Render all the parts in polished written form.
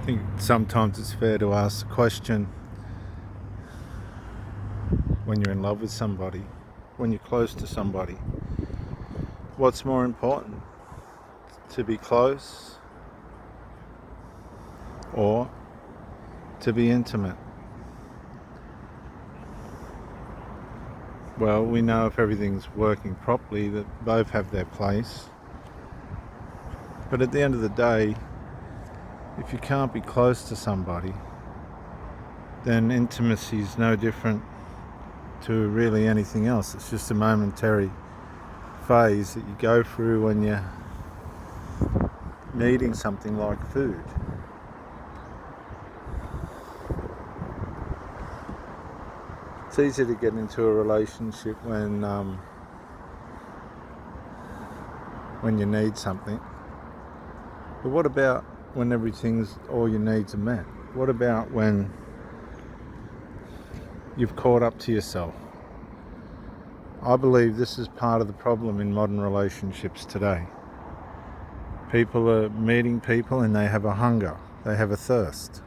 think sometimes it's fair to ask the question, when you're in love with somebody, when you're close to somebody, what's more important? To be close or to be intimate? Well, we know if everything's working properly that both have their place. But at the end of the day, if you can't be close to somebody, then intimacy is no different to really anything else. It's just a momentary phase that you go through when you're needing something like food. It's easy to get into a relationship when you need something. But what about when all your needs are met? What about when you've caught up to yourself? I believe this is part of the problem in modern relationships today. People are meeting people and they have a hunger, they have a thirst.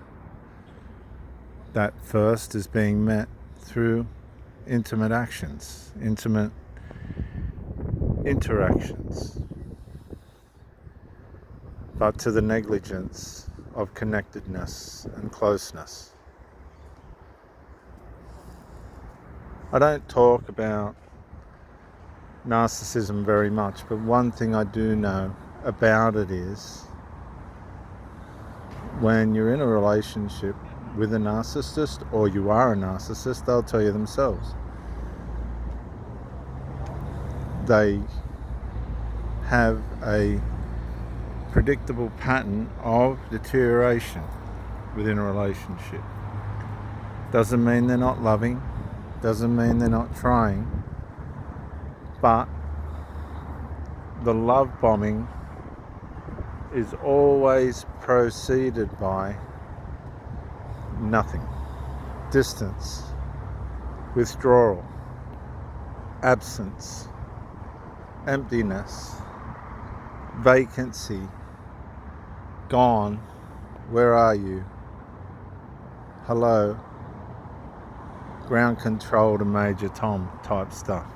That thirst is being met through intimate actions, intimate interactions, but to the negligence of connectedness and closeness. I don't talk about narcissism very much, but one thing I do know about it is when you're in a relationship with a narcissist, or you are a narcissist, they'll tell you themselves. They have a predictable pattern of deterioration within a relationship. Doesn't mean they're not loving, doesn't mean they're not trying, but the love bombing is always preceded by nothing. Distance, withdrawal, absence, emptiness, vacancy, gone, where are you, hello, ground control to Major Tom type stuff.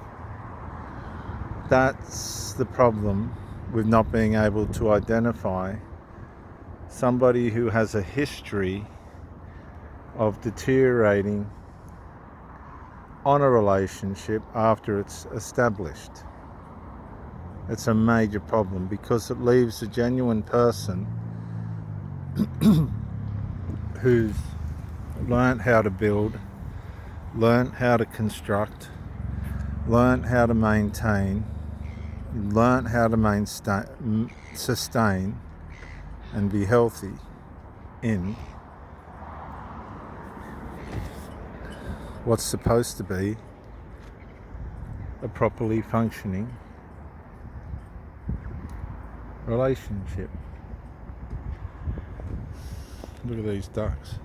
That's the problem with not being able to identify somebody who has a history of deteriorating on a relationship after it's established. It's a major problem because it leaves a genuine person who's learnt how to build, learnt how to construct, learnt how to maintain, learnt how to sustain and be healthy in what's supposed to be a properly functioning relationship. Look at these ducks.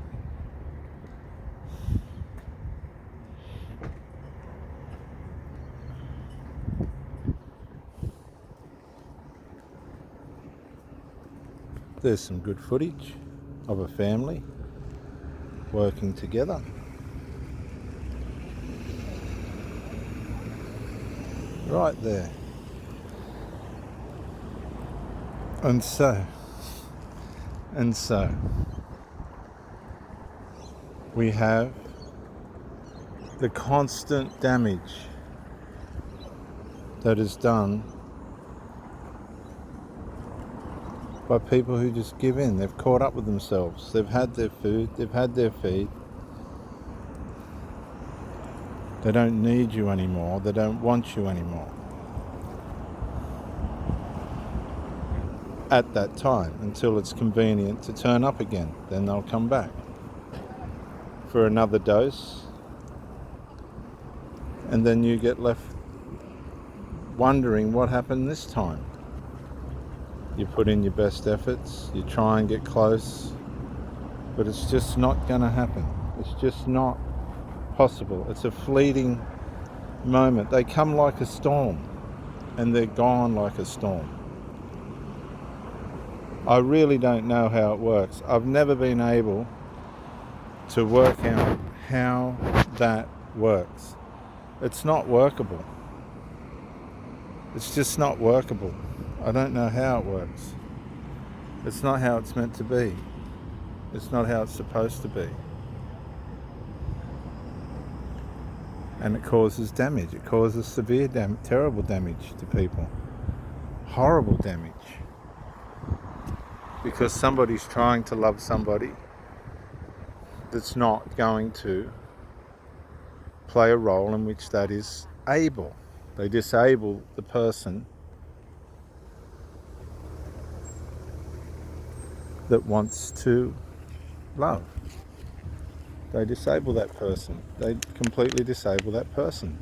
There's some good footage of a family working together. Right there. And so we have the constant damage that is done by people who just give in. They've caught up with themselves. They've had their food, they've had their feed. They don't need you anymore, they don't want you anymore. At that time, until it's convenient to turn up again. Then they'll come back for another dose, and then you get left wondering what happened this time. You put in your best efforts, you try and get close, but it's just not going to happen. It's just not possible. It's a fleeting moment. They come like a storm and they're gone like a storm. I really don't know how it works. I've never been able to work out how that works. It's not workable. It's just not workable. I don't know how it works. It's not how it's meant to be. It's not how it's supposed to be. And it causes damage. It causes severe terrible damage to people. Horrible damage. Because somebody's trying to love somebody that's not going to play a role in which that is able. They disable the person that wants to love. They disable that person. They completely disable that person.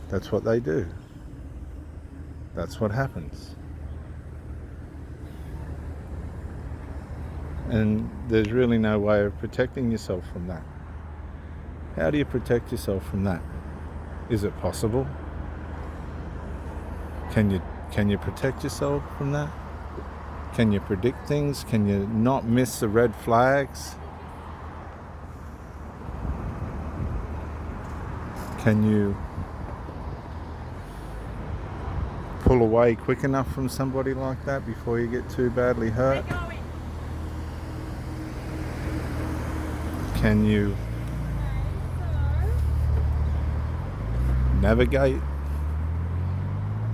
That's what they do. That's what happens. And there's really no way of protecting yourself from that. How do you protect yourself from that? Is it possible? Can you protect yourself from that? Can you predict things? Can you not miss the red flags? Can you pull away quick enough from somebody like that before you get too badly hurt? Can you navigate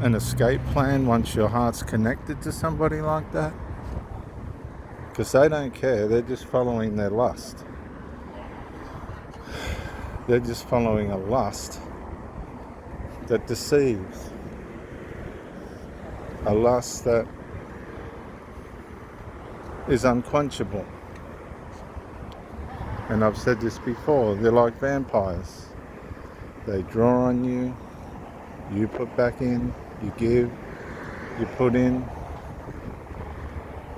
an escape plan once your heart's connected to somebody like that? Because they don't care, they're just following their lust. They're just following a lust that deceives. A lust that is unquenchable. And I've said this before, they're like vampires. They draw on you, you put back in, you give, you put in,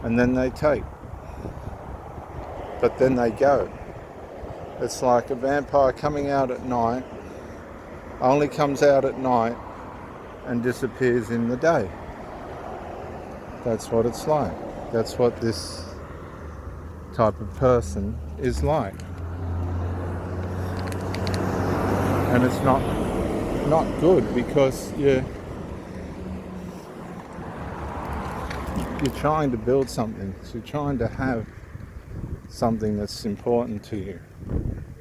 and then they take. But then they go. It's like a vampire coming out at night, only comes out at night and disappears in the day. That's what it's like. That's what this type of person is like. And it's not good, because you're trying to build something. So you're trying to have something that's important to you.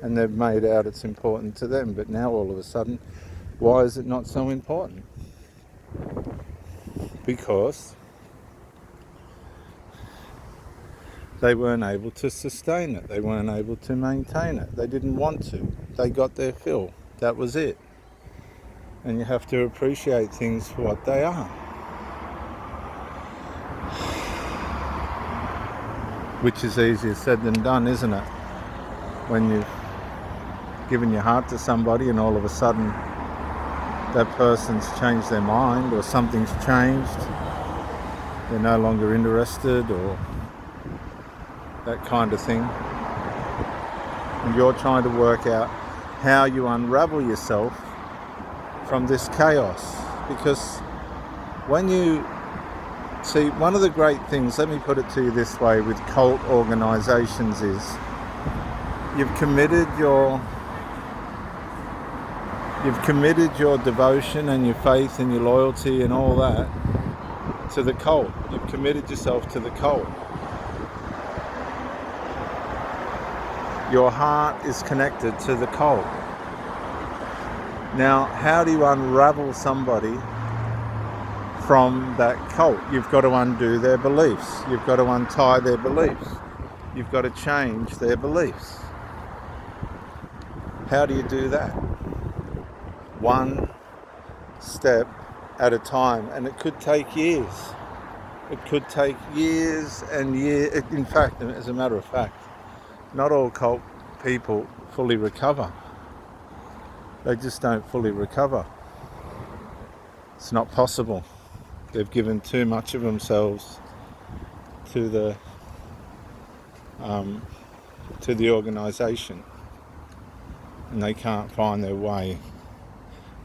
And they've made out it's important to them, but now all of a sudden, why is it not so important? Because they weren't able to sustain it. They weren't able to maintain it. They didn't want to. They got their fill. That was it. And you have to appreciate things for what they are. Which is easier said than done, isn't it? When you've given your heart to somebody and all of a sudden that person's changed their mind, or something's changed, they're no longer interested, or that kind of thing. And you're trying to work out how you unravel yourself from this chaos. Because when you see, one of the great things, let me put it to you this way, with cult organizations is you've committed your devotion and your faith and your loyalty and all that to the cult. You've committed yourself to the cult. Your heart is connected to the cult. Now, how do you unravel somebody from that cult? You've got to undo their beliefs. You've got to untie their beliefs. You've got to change their beliefs. How do you do that? One step at a time, and it could take years. It could take years and years. In fact, as a matter of fact, not all cult people fully recover. They just don't fully recover. It's not possible. They've given too much of themselves to the organisation, and they can't find their way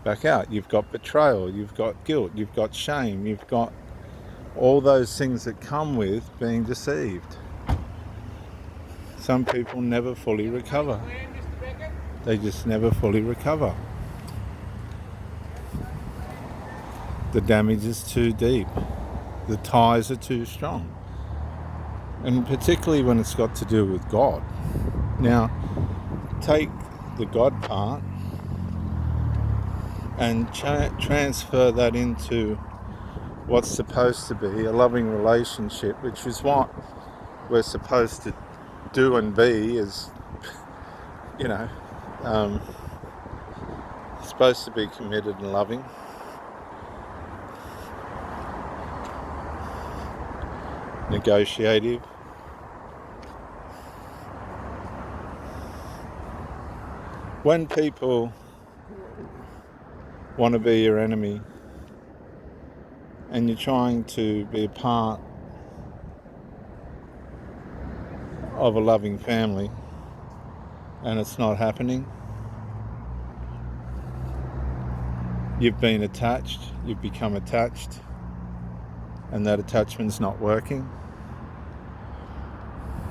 back out. You've got betrayal, you've got guilt, you've got shame, you've got all those things that come with being deceived. Some people never fully recover. They just never fully recover. The damage is too deep. The ties are too strong. And particularly when it's got to do with God. Now, take the God part and transfer that into what's supposed to be a loving relationship, which is what we're supposed to do and be, is, supposed to be committed and loving. Negotiative. When people want to be your enemy and you're trying to be a part of a loving family and it's not happening, you've been attached, you've become attached, and that attachment's not working.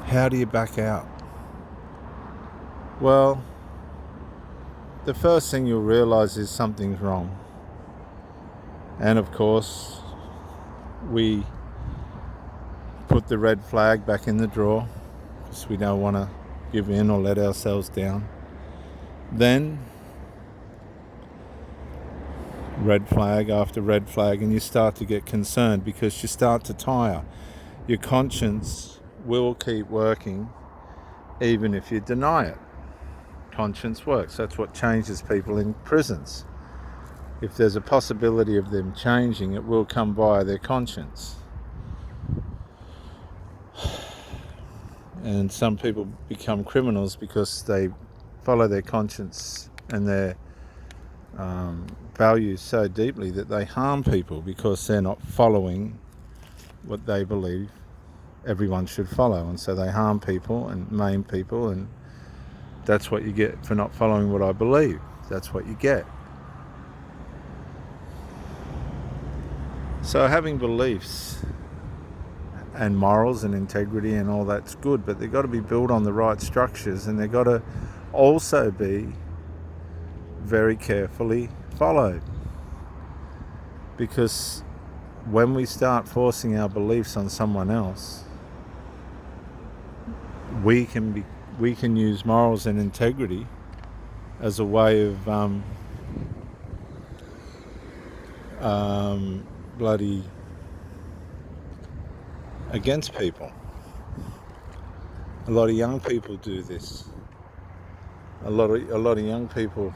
How do you back out? Well, the first thing you'll realise is something's wrong. And of course, we put the red flag back in the drawer because we don't want to give in or let ourselves down. Then, red flag after red flag, and you start to get concerned because you start to tire. Your conscience will keep working even if you deny it. Conscience works. That's what changes people in prisons. If there's a possibility of them changing, it will come via their conscience. And some people become criminals because they follow their conscience and their values so deeply that they harm people because they're not following what they believe everyone should follow. And so they harm people and maim people, and that's what you get for not following what I believe. That's what you get. So having beliefs and morals and integrity and all that's good, but they've got to be built on the right structures, and they've got to also be very carefully followed. Because when we start forcing our beliefs on someone else, we can use morals and integrity as a way of bloody against people. A lot of young people do this. A lot of young people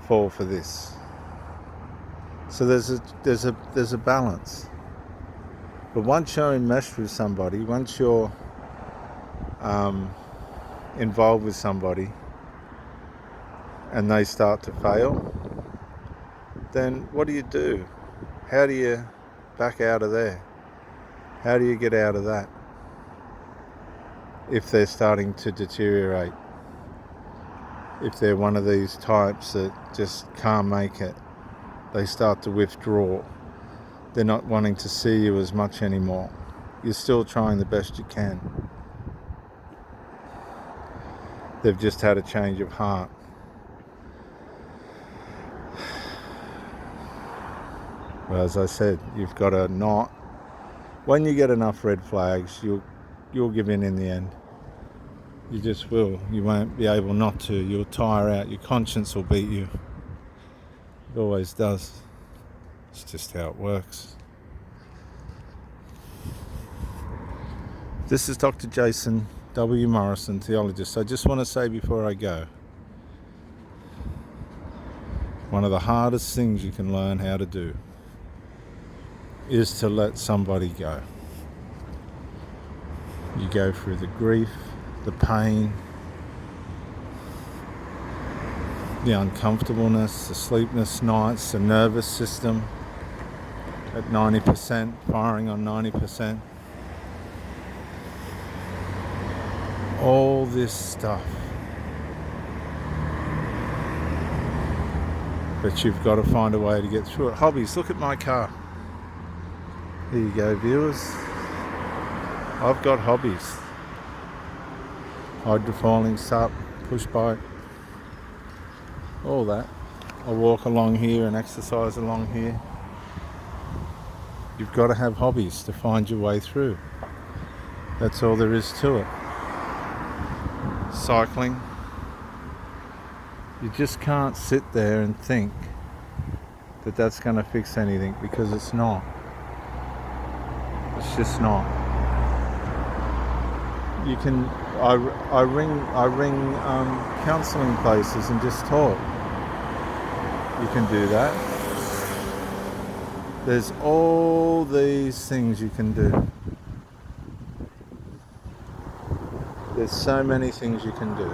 fall for this. So there's a balance. But once you're enmeshed with somebody, once you're involved with somebody and they start to fail, then what do? How do you back out of there? How do you get out of that if they're starting to deteriorate? If they're one of these types that just can't make it, they start to withdraw. They're not wanting to see you as much anymore. You're still trying the best you can. They've just had a change of heart. Well, as I said, you've got to not. When you get enough red flags, you'll give in the end. You just will. You won't be able not to. You'll tire out. Your conscience will beat you. It always does. It's just how it works. This is Dr. Jason W. Morrison, theologist. I just want to say before I go, one of the hardest things you can learn how to do is to let somebody go. You go through the grief, the pain, the uncomfortableness, the sleepless nights, the nervous system at 90%, firing on 90%. All this stuff. But you've got to find a way to get through it. Hobbies, look at my car. Here you go, viewers. I've got hobbies. Hydrofoiling, sup, push bike, all that. I walk along here and exercise along here. You've got to have hobbies to find your way through. That's all there is to it. Cycling. You just can't sit there and think that that's going to fix anything, because it's not. It's just not. You can. I ring counselling places and just talk. You can do that. There's all these things you can do. There's so many things you can do.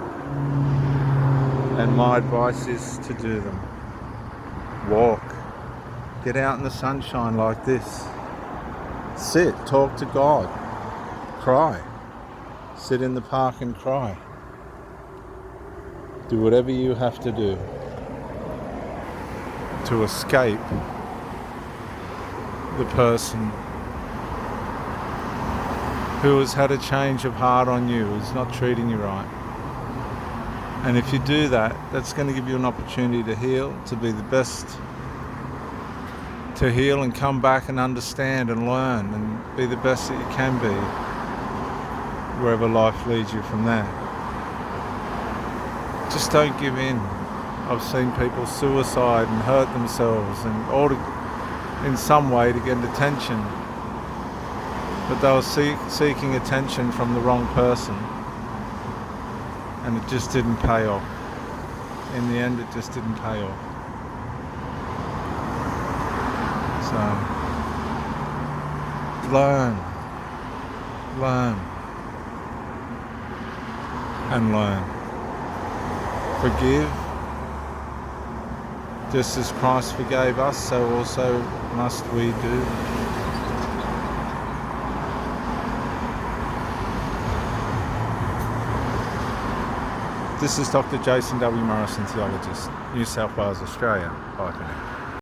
And my advice is to do them. Walk. Get out in the sunshine like this. Sit, talk to God. Cry. Sit in the park and cry. Do whatever you have to do to escape the person who has had a change of heart on you, who's not treating you right. And if you do that, that's going to give you an opportunity to heal, to be the best, to heal and come back and understand and learn and be the best that you can be, wherever life leads you from there. Just don't give in. I've seen people suicide and hurt themselves, and all in some way to get attention, but they were seeking attention from the wrong person, and it just didn't pay off. In the end, it just didn't pay off. So learn and learn. Forgive. Just as Christ forgave us, so also must we do. This is Dr. Jason W. Morrison, theologist, New South Wales, Australia. Bye for now.